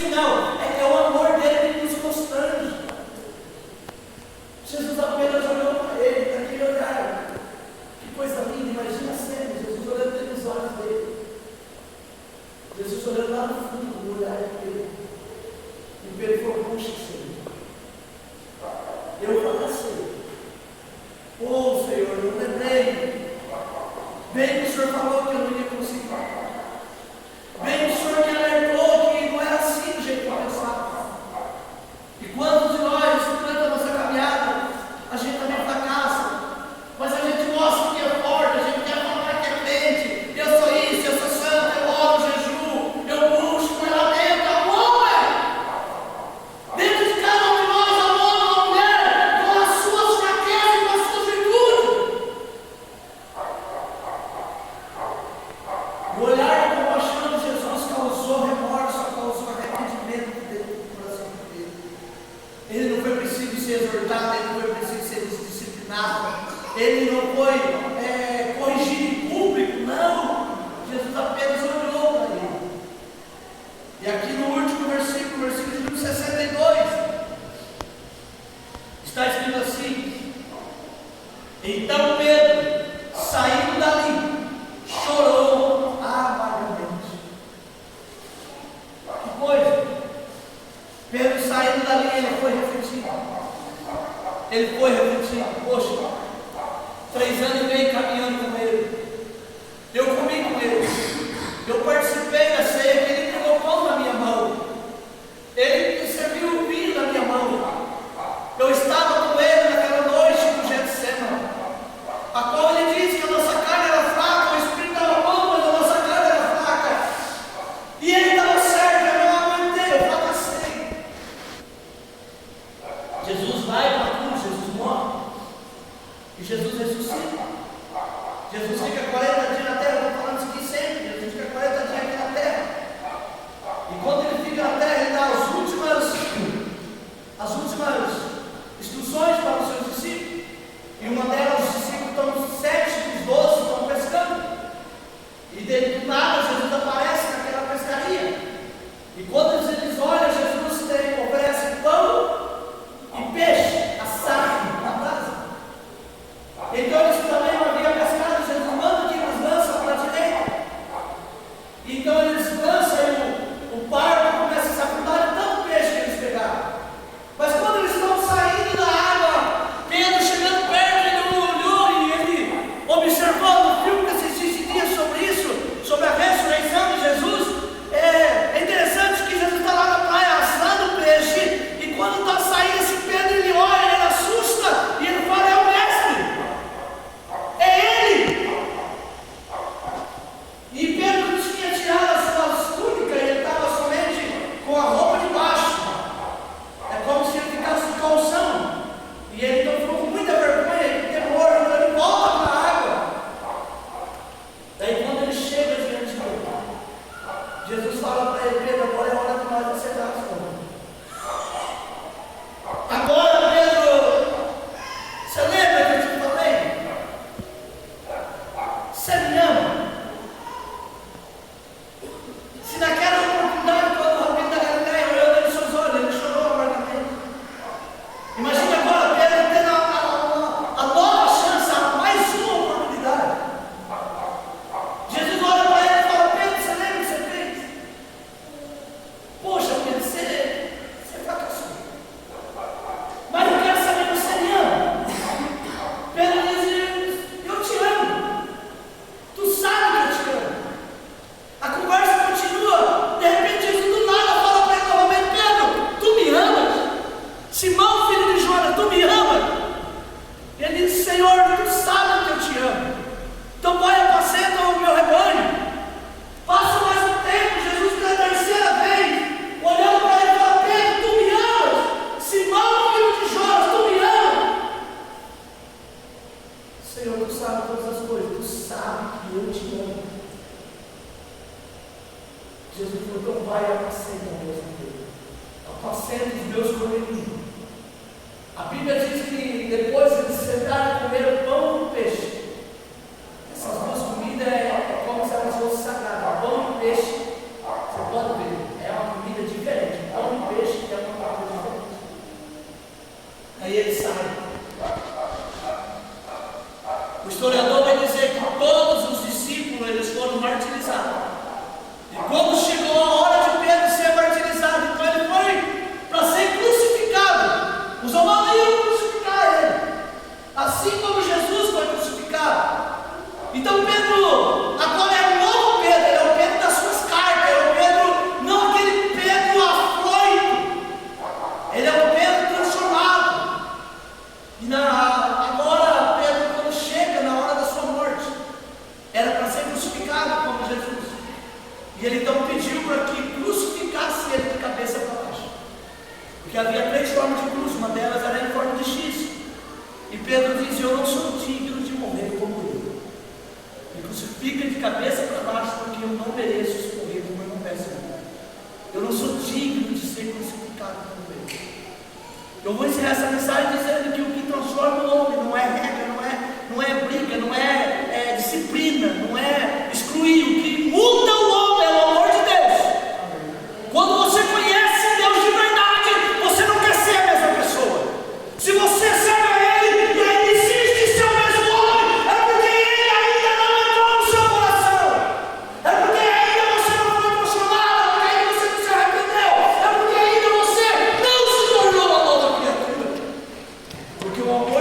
isso, não. É o amor dele que nos constrange. Jesus apenas olhou para ele, naquele olhar. Que coisa linda, imagina a cena, Jesus olhando pelos olhos dele. Jesus olhando lá no fundo do olhar dele. E Pedro falou: puxa, Senhor, eu fracassei. Oh, Senhor, eu lembrei. Bem que o Senhor falou que eu não ia conseguir. Bem que o Senhor me alertou que não era assim do jeito que eu pensava. E quando de nós, durante a nossa caminhada, a gente também fracassa. Mas a gente mostra que é forte, a gente quer falar que é crente. Eu sou isso, eu sou santo, eu oro, jejuo, eu busco, mas lá dentro, amor! Dentro de cada um de nós, amor, uma mulher, com as suas fraquezas e com as suas virtudes. O olhar de compaixão de Jesus causou remorso, causou arrependimento dentro do coração dele. Ele não foi preciso ser exortado, ele não foi preciso ser disciplinado, ele não foi corrigido em público, não. Jesus apenas olhou para ele. E aqui no último versículo de número 62, está escrito assim: então Pedro, saindo dali, chorou amargamente. Que coisa! Pedro, saindo dali, ele foi refletindo. Poxa, 3 anos e meio caminhando com ele. Eu comi com ele. Eu participei da ceia que ele pegou pão na minha mão. Ele serviu o vinho na minha mão. Eu estava com ele naquela noite no Getsemane, a qual ele disse que a nossa carne era fraca, o Espírito estava bom, mas a nossa carne era fraca. E ele estava certo, eu não aguentei, eu fracassei. Jesus vai para a cruz, Jesus morre. E Jesus ressuscita. Jesus fica 40 dias na terra, eu estou falando isso aqui sempre. Jesus fica 40 dias aqui na terra. E quando ele fica na terra, ele dá as últimas instruções para os seus discípulos. E uma delas, os discípulos estão 7 dos 12 estão pescando. E do nada Jesus aparece naquela pescaria. E quando eles olham, Jesus oferece pão e peixe assado na brasa. Então eles também não haviam pescado. Jesus manda que eles lançam para a direita. Então eles lançam e o barco começa a se afundar de tanto peixe que eles pegaram. Mas quando eles estão saindo da água, Pedro chegando perto, ele olhou e ele, observando o filme que assistisse dias sobre isso, sobre a ressurreição de Jesus, é interessante que Jesus está lá na praia assando peixe, e quando está saindo esse Pedro, ele olha, ele assusta, e ele fala: é o mestre, é ele. E Pedro tinha tirado as suas túnicas, e ele estava somente com a roupa de baixo. É como se ele ficasse de calção. E ele então ficou com muita vergonha e temor, então ele volta para a água. Daí quando ele chega diante de Deus, Jesus fala para ele: Pedro, agora é hora de nós acertar as contas. Agora, Pedro, você lembra que eu te falei? Você me ama? Se naquela oportunidade, quando o Rabino da Galileia olhou nos seus olhos, ele chorou amargamente. Imagine agora Pedro tendo a nova chance, mais uma oportunidade. Jesus olha para ele e fala: Pedro, você lembra o que você fez? Poxa, Pedro, você fracassou. Mas eu quero saber, você me ama? Pedro diz: eu te amo. Tu sabe que eu te amo. A conversa continua. De repente Jesus do nada fala para ele novamente: Pedro, tu me amas? Simão, filho de Jonas, tu me amas? E ele diz: Senhor, tu sabe que eu te amo. Então vai, apacenta o meu rebanho. Passa mais um tempo. Jesus pela terceira vez, olhando para ele, fala: Pedro, tu me amas? Simão, filho de Jonas, tu me amas? Senhor, tu sabe todas as coisas, tu sabe que eu te amo. Jesus falou: então vai, apacenta o meu rebanho. Apacenta os meus cordeirinhos. A Bíblia diz que depois eles sentaram e comeram pão e peixe. Essas duas comidas é como se elas fossem sagradas. Pão e peixe, você pode ver, é uma comida diferente. que havia 3 formas de cruz, uma delas era em forma de X. E Pedro diz: eu não sou digno de morrer como ele. Me crucifica de cabeça para baixo, porque eu não mereço morrer como eu não peço. Eu não sou digno de ser crucificado como ele. Eu vou encerrar essa mensagem dizendo que o que transforma o homem não é regra, não é briga, não é disciplina, não é excluir. O que muda o homem é o amor de Deus. Quando você conhece Deus de verdade, você não quer ser a mesma pessoa. Se você serve a Ele e ainda insiste em ser o mesmo homem, é porque Ele ainda não entrou no seu coração. É porque ainda você não foi apaixonado, é porque ainda você não se arrependeu, é porque ainda você não se tornou uma nova criatura. Porque o amor